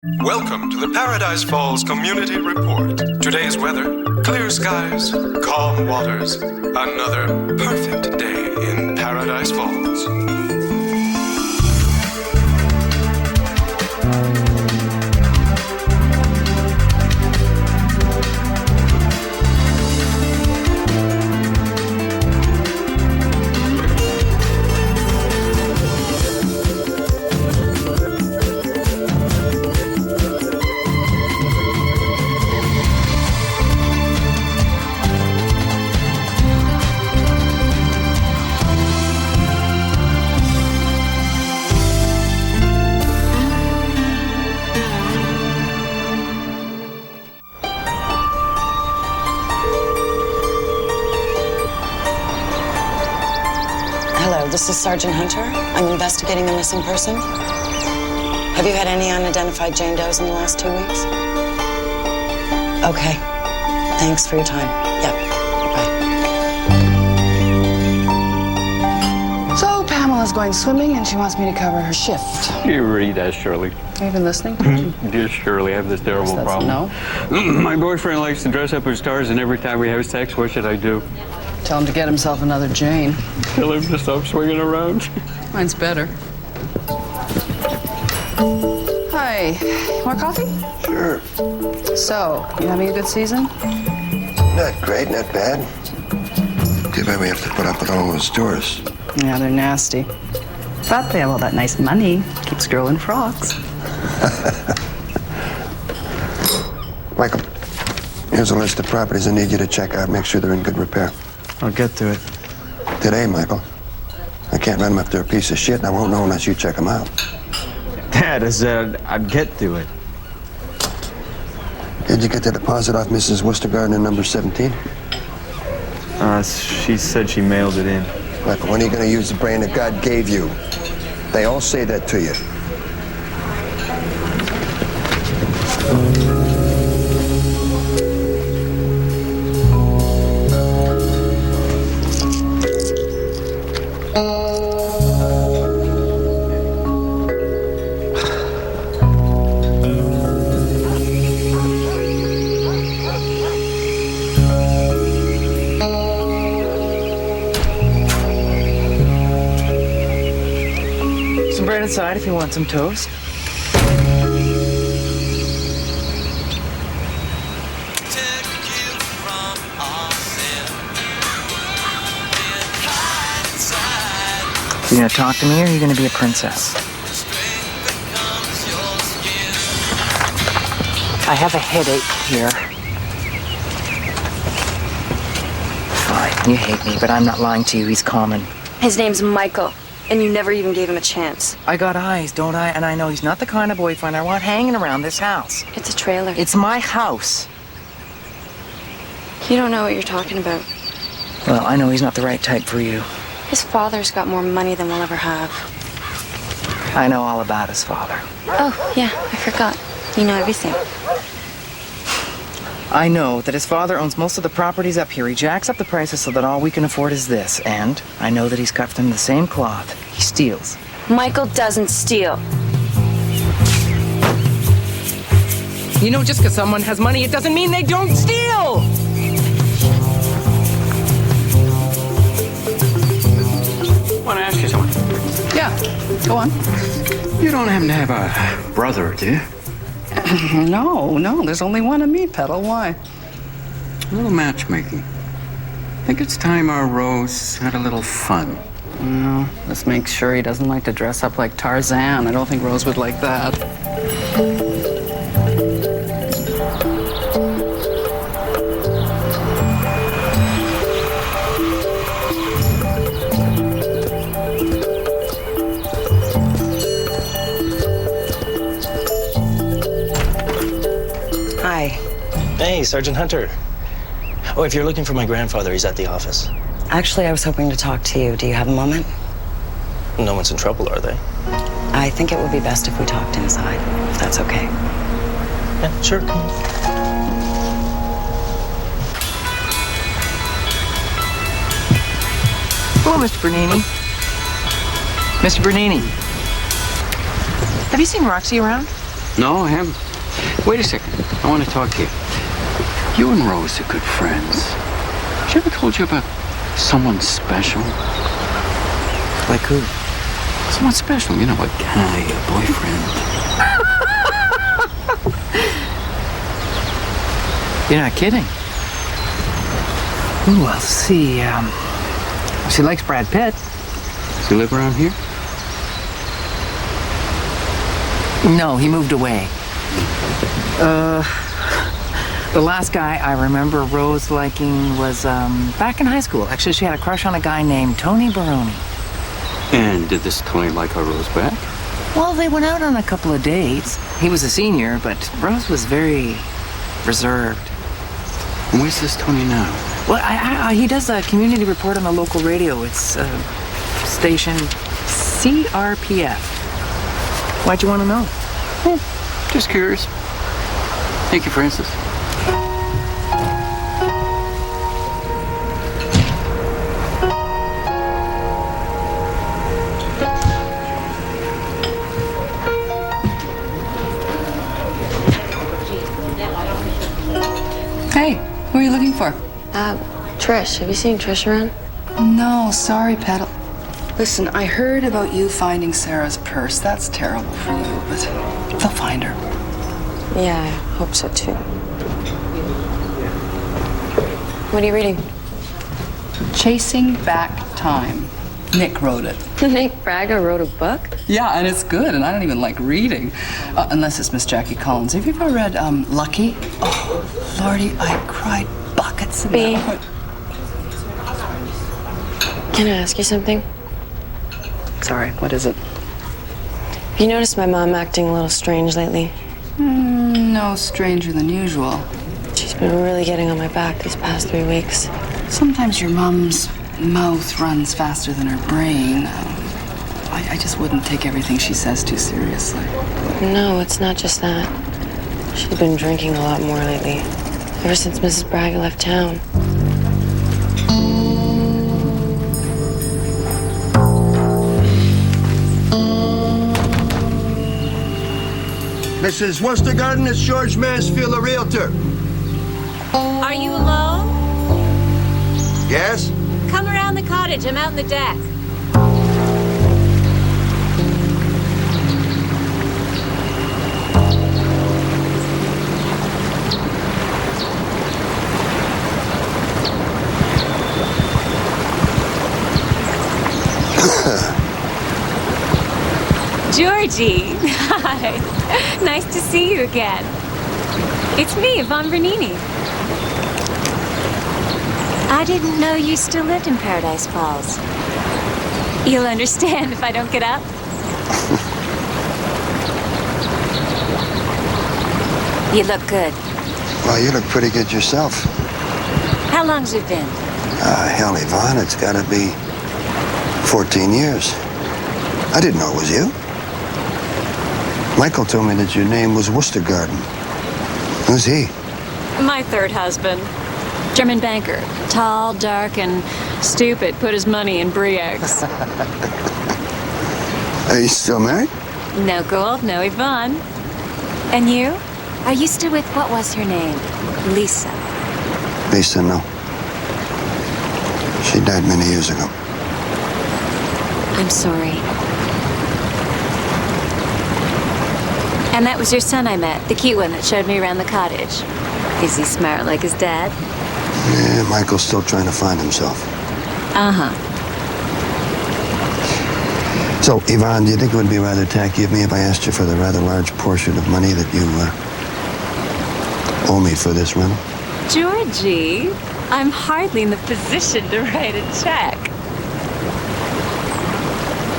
Welcome to the Paradise Falls Community Report. Today's weather, clear skies, calm waters. Another perfect day in Paradise Falls. Hello, this is Sergeant Hunter. I'm investigating a missing person. Have you had any unidentified Jane Does in the last 2 weeks? Okay. Thanks for your time. Yep. Bye. So Pamela's going swimming and she wants me to cover her shift. You read that, Shirley. Have you been listening? Dear Shirley, I have this terrible problem. No. My boyfriend likes to dress up as stars, and every time we have sex, what should I do? Tell him to get himself another Jane. Tell him to stop swinging around. Mine's better. Hi. More coffee? Sure. So, you having a good season? Not great, not bad. Too bad we have to put up with all those tourists. Yeah, they're nasty. But they have all that nice money. Keeps girl in frocks. Michael, here's a list of properties I need you to check out. Make sure they're in good repair. I'll get to it. Today, Michael. I can't run them if they're a piece of shit, and I won't know unless you check them out. Dad, I said I'd get to it. Did you get the deposit off Mrs. Westergarden in number 17? She said she mailed it in. Michael, when are you going to use the brain that God gave you? They all say that to you. Some bread inside if you want some toast. You gonna talk to me or are you gonna be a princess? I have a headache here. Fine, you hate me, but I'm not lying to you. He's common. His name's Michael, and you never even gave him a chance. I got eyes, don't I? And I know he's not the kind of boyfriend I want hanging around this house. It's a trailer. It's my house. You don't know what you're talking about. Well, I know he's not the right type for you. His father's got more money than we'll ever have. I know all about his father. Oh, yeah, I forgot. You know everything. I know that his father owns most of the properties up here. He jacks up the prices so that all we can afford is this. And I know that he's cut from the same cloth. He steals. Michael doesn't steal. You know, just because someone has money, it doesn't mean they don't steal! I want to ask you something. Yeah, go on. You don't happen to have a brother, do you? No, there's only one of me, Petal. Why? A little matchmaking. I think it's time our Rose had a little fun. No, let's make sure he doesn't like to dress up like Tarzan. I don't think Rose would like that. Hi. Hey, Sergeant Hunter. Oh, if you're looking for my grandfather, he's at the office. Actually, I was hoping to talk to you. Do you have a moment? No one's in trouble, are they? I think it would be best if we talked inside, if that's okay. Yeah, sure. Hello, Mr. Bernini. Mr. Bernini. Have you seen Roxy around? No, I haven't. Wait a second. I want to talk to you. You and Rose are good friends. She ever told you about someone special? Like who? Someone special, you know, a guy, a boyfriend. You're not kidding. Ooh, I'll see. She likes Brad Pitt. Does he live around here? No, he moved away. The last guy I remember Rose liking was back in high school. Actually, she had a crush on a guy named Tony Baroni. And did this Tony like her Rose back? Well, they went out on a couple of dates. He was a senior, but Rose was very reserved. And where's this Tony now? Well, he does a community report on the local radio. It's station CRPF. Why'd you want to know? Just curious. Thank you, Francis. Hey, who are you looking for? Trish. Have you seen Trish around? No, sorry, Petal. Listen, I heard about you finding Sarah's purse. That's terrible for you, but they'll find her. Yeah, I hope so too. What are you reading? Chasing Back Time. Nick wrote it. Nick Braga wrote a book? Yeah, and it's good, and I don't even like reading. Unless it's Miss Jackie Collins. Have you ever read Lucky? Oh, Lordy, I cried buckets in that one. Can I ask you something? Sorry, what is it? Have you noticed my mom acting a little strange lately? No stranger than usual. She's been really getting on my back these past 3 weeks. Sometimes your mom's mouth runs faster than her brain. I just wouldn't take everything she says too seriously. No, it's not just that. She's been drinking a lot more lately. Ever since Mrs. Braga left town. Mrs. Westergarten, it's George Mansfield, a realtor. Are you alone? Yes? Come around the cottage. I'm out on the deck. Georgie, hi. Nice to see you again. It's me, Yvonne Bernini. I didn't know you still lived in Paradise Falls. You'll understand if I don't get up? You look good. Well, you look pretty good yourself. How long's it been? Hell, Yvonne, it's gotta be 14 years. I didn't know it was you. Michael told me that your name was Westergarten. Who's he? My third husband. German banker. Tall, dark, and stupid. Put his money in brie eggs. Are you still married? No gold, no Yvonne. And you? Are you still with, what was her name? Lisa. Lisa, no. She died many years ago. I'm sorry. And that was your son I met, the cute one that showed me around the cottage. Is he smart like his dad? Yeah, Michael's still trying to find himself. Uh-huh. So, Yvonne, do you think it would be rather tacky of me if I asked you for the rather large portion of money that you owe me for this rental? Georgie, I'm hardly in the position to write a check.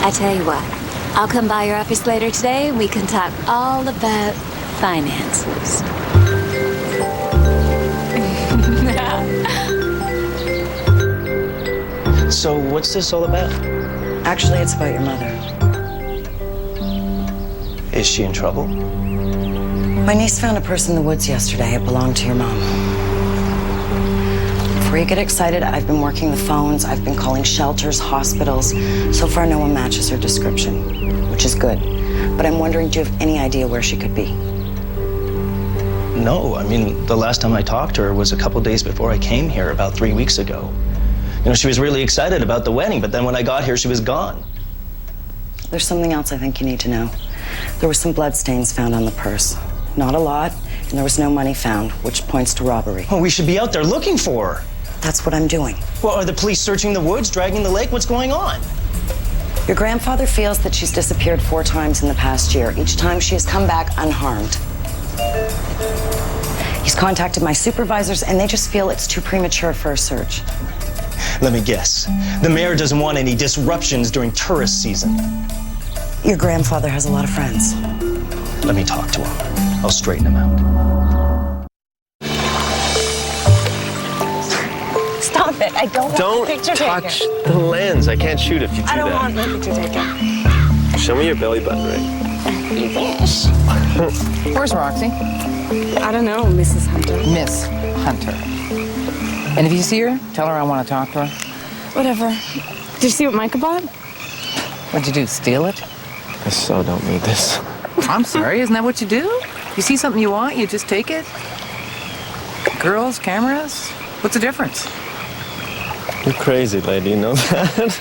I tell you what, I'll come by your office later today and we can talk all about finances. So what's this all about? Actually, it's about your mother. Is she in trouble? My niece found a purse in the woods yesterday. It belonged to your mom. Before you get excited, I've been working the phones. I've been calling shelters, hospitals. So far, no one matches her description, which is good. but I'm wondering, do you have any idea where she could be? No, I mean, the last time I talked to her was a couple days before I came here, about 3 weeks ago. You know, she was really excited about the wedding, but then when I got here, she was gone. There's something else I think you need to know. There were some bloodstains found on the purse. Not a lot, and there was no money found, which points to robbery. Oh, we should be out there looking for her. That's what I'm doing. Well, are the police searching the woods, dragging the lake? What's going on? Your grandfather feels that she's disappeared 4 times in the past year. Each time she has come back unharmed. He's contacted my supervisors, and they just feel it's too premature for a search. Let me guess. The mayor doesn't want any disruptions during tourist season. Your grandfather has a lot of friends. Let me talk to him. I'll straighten him out. Stop it. I don't want the picture touch taken. the lens. I can't shoot if you do that. I don't want my picture taken. Show me your belly button ring. You wish. Where's Roxy? I don't know, Mrs. Hunter. Miss Hunter. And if you see her, tell her I want to talk to her. Whatever. Did you see what Micah bought? What'd you do, steal it? I so don't need this. I'm sorry, isn't that what you do? You see something you want, you just take it? Girls, cameras, what's the difference? You're crazy, lady, you know that?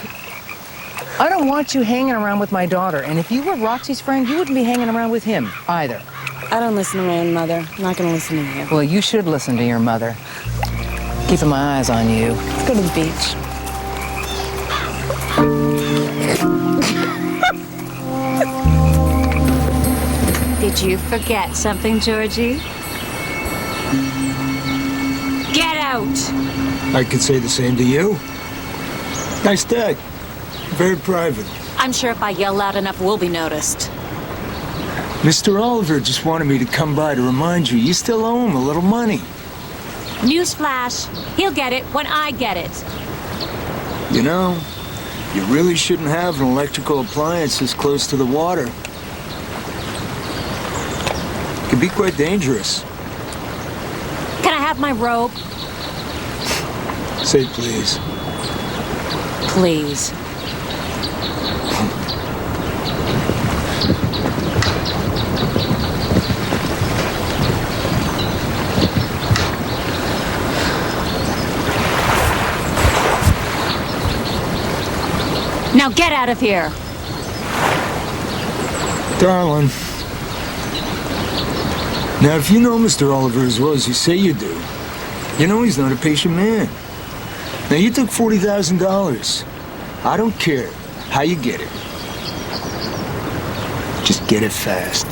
I don't want you hanging around with my daughter, and if you were Roxy's friend, you wouldn't be hanging around with him either. I don't listen to my own mother. I'm not going to listen to you. Well, you should listen to your mother. Keeping my eyes on you. Let's go to the beach. Did you forget something, Georgie? Get out! I could say the same to you. Nice day. Very private. I'm sure if I yell loud enough, we'll be noticed. Mr. Oliver just wanted me to come by to remind you, you still owe him a little money. Newsflash, he'll get it when I get it. You know, you really shouldn't have an electrical appliance this close to the water. It can be quite dangerous. Can I have my robe? Say please. Please. Now get out of here. Darling. Now, if you know Mr. Oliver as well as you say you do, you know he's not a patient man. Now, you took $40,000. I don't care how you get it. Just get it fast.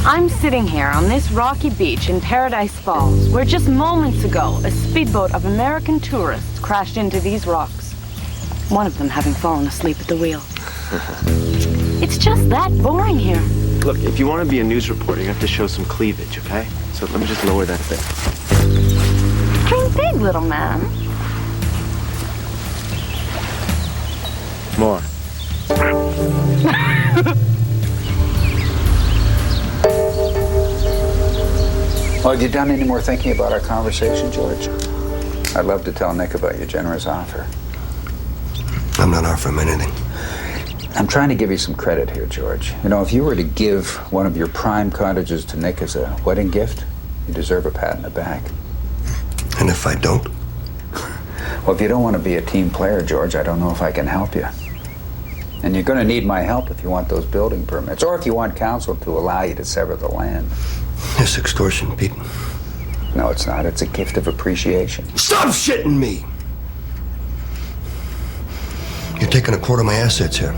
I'm sitting here on this rocky beach in Paradise Falls, where just moments ago, a speedboat of American tourists crashed into these rocks. One of them having fallen asleep at the wheel. It's just that boring here. Look, if you want to be a news reporter, you have to show some cleavage, okay? So let me just lower that a bit. Dream big, little man. More. Well, have you done any more thinking about our conversation, George? I'd love to tell Nick about your generous offer. I'm not offering anything. I'm trying to give you some credit here, George. You know, if you were to give one of your prime cottages to Nick as a wedding gift, you deserve a pat in the back. And if I don't? Well, if you don't want to be a team player, George, I don't know if I can help you. And you're going to need my help if you want those building permits, or if you want council to allow you to sever the land. It's extortion, Pete. No, it's not. It's a gift of appreciation. Stop shitting me! You're taking a quarter of my assets here.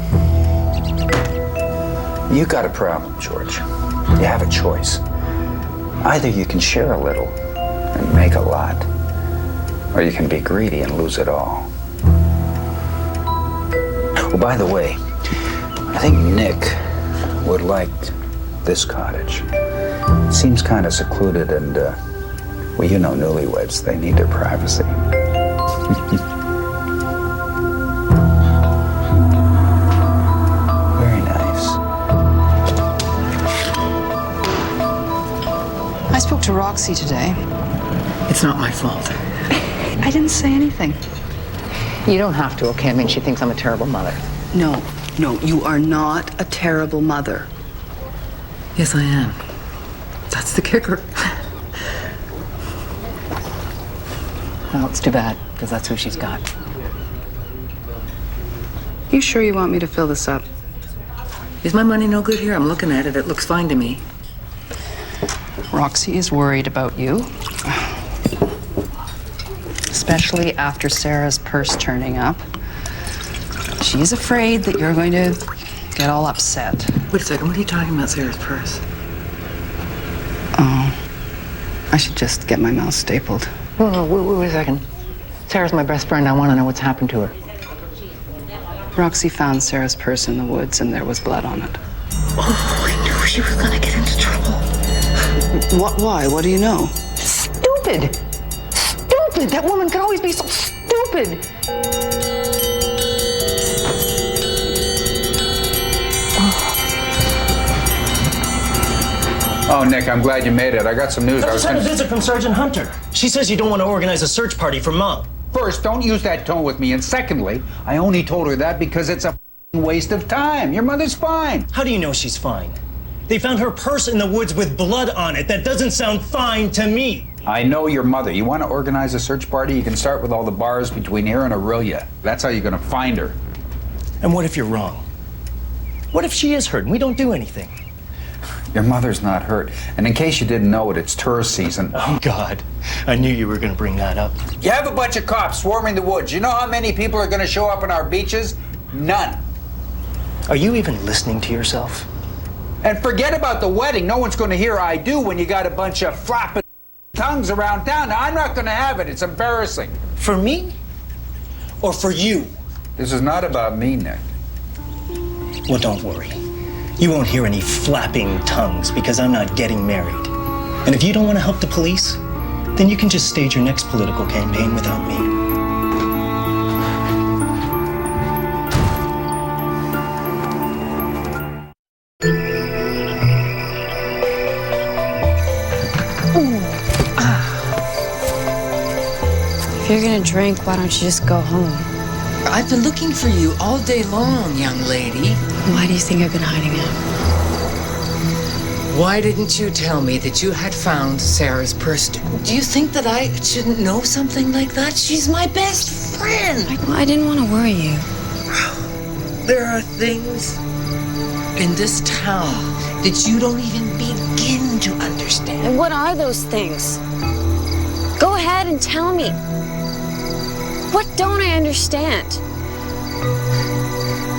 You got a problem, George. You have a choice. Either you can share a little and make a lot, or you can be greedy and lose it all. Oh, by the way, I think Nick would like this cottage. It seems kind of secluded and, well, you know newlyweds, they need their privacy. Very nice. I spoke to Roxy today. It's not my fault. I didn't say anything. You don't have to, okay? I mean, she thinks I'm a terrible mother. No, you are not a terrible mother. Yes, I am. That's the kicker. Well, it's too bad, because that's who she's got. You sure you want me to fill this up? Is my money no good here? I'm looking at it. It looks fine to me. Roxy is worried about you. Especially after Sarah's purse turning up. She's afraid that you're going to get all upset. Wait a second, what are you talking about, Sarah's purse? Oh, I should just get my mouth stapled. No, wait a second. Sarah's my best friend. I want to know what's happened to her. Roxy found Sarah's purse in the woods and there was blood on it. Oh, I knew she was going to get into trouble. Why? What do you know? Stupid! Stupid! That woman can always be so stupid! Oh, Nick, I'm glad you made it. I got some news. I just had a visit from Sergeant Hunter. She says you don't want to organize a search party for Mom. First, don't use that tone with me. And secondly, I only told her that because it's a waste of time. Your mother's fine. How do you know she's fine? They found her purse in the woods with blood on it. That doesn't sound fine to me. I know your mother. You want to organize a search party? You can start with all the bars between here and Aurelia. That's how you're going to find her. And what if you're wrong? What if she is hurt and we don't do anything? Your mother's not hurt. And in case you didn't know it, it's tourist season. Oh, God. I knew you were going to bring that up. You have a bunch of cops swarming the woods. You know how many people are going to show up on our beaches? None. Are you even listening to yourself? And forget about the wedding. No one's going to hear I do when you got a bunch of flapping tongues around town. Now, I'm not going to have it. It's embarrassing. For me? Or for you? This is not about me, Nick. Well, don't worry. You won't hear any flapping tongues because I'm not getting married. And if you don't want to help the police, then you can just stage your next political campaign without me. If you're gonna drink, why don't you just go home? I've been looking for you all day long, young lady. Why do you think I've been hiding out? Why didn't you tell me that you had found Sarah's purse? Do you think that I shouldn't know something like that? She's my best friend. I didn't want to worry you. There are things in this town that you don't even begin to understand. And what are those things? Go ahead and tell me. What don't I understand?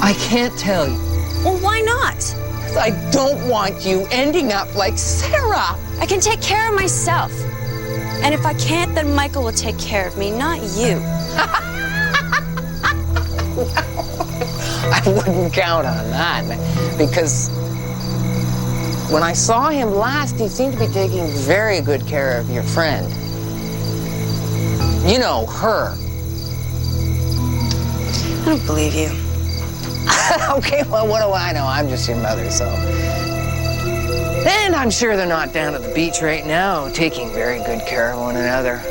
I can't tell you. Well, why not? I don't want you ending up like Sarah. I can take care of myself. And if I can't, then Michael will take care of me, not you. I wouldn't count on that, because when I saw him last, he seemed to be taking very good care of your friend. You know, her. I don't believe you. Okay, well, what do I know? I'm just your mother, so. And I'm sure they're not down at the beach right now, taking very good care of one another.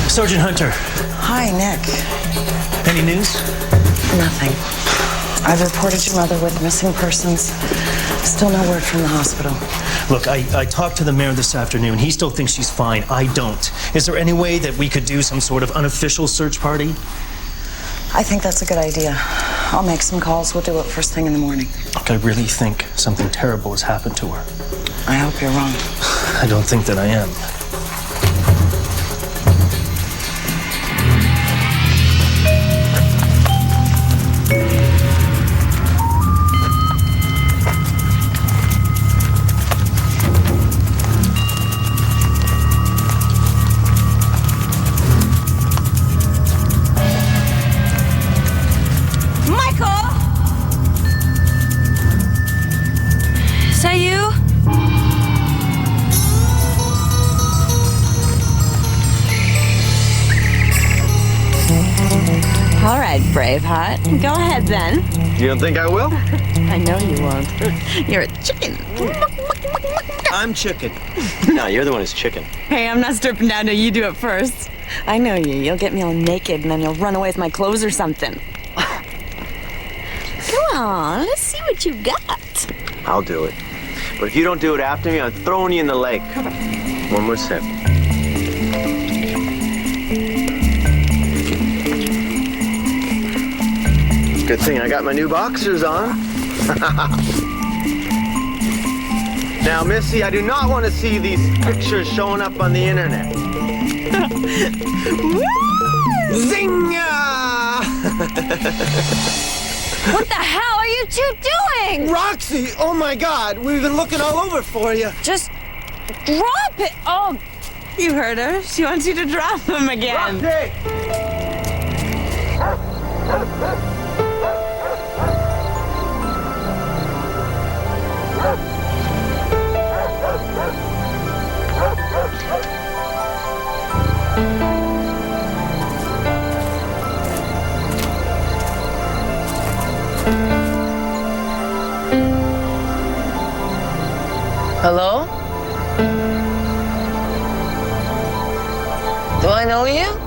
Sergeant Hunter. Hi, Nick. Any news? Nothing. I've reported your mother with missing persons. Still no word from the hospital. Look, I talked to the mayor this afternoon. He still thinks she's fine. I don't. Is there any way that we could do some sort of unofficial search party? I think that's a good idea. I'll make some calls. We'll do it first thing in the morning. Look, I really think something terrible has happened to her. I hope you're wrong. I don't think that I am. Braveheart. Go ahead then. You don't think I will? I know you won't. You're a chicken. I'm chicken. No, you're the one who's chicken. Hey, I'm not stripping down till you do it first. I know you. You'll get me all naked and then you'll run away with my clothes or something. Come on, let's see what you got. I'll do it. But if you don't do it after me, I'm throwing you in the lake. One more sip. Good thing I got my new boxers on. Now, Missy, I do not want to see these pictures showing up on the internet. Zinga! What the hell are you two doing? Roxy, oh my God, we've been looking all over for you. Just drop it. Oh, you heard her. She wants you to drop him again. Roxy! Hello? Do I know you?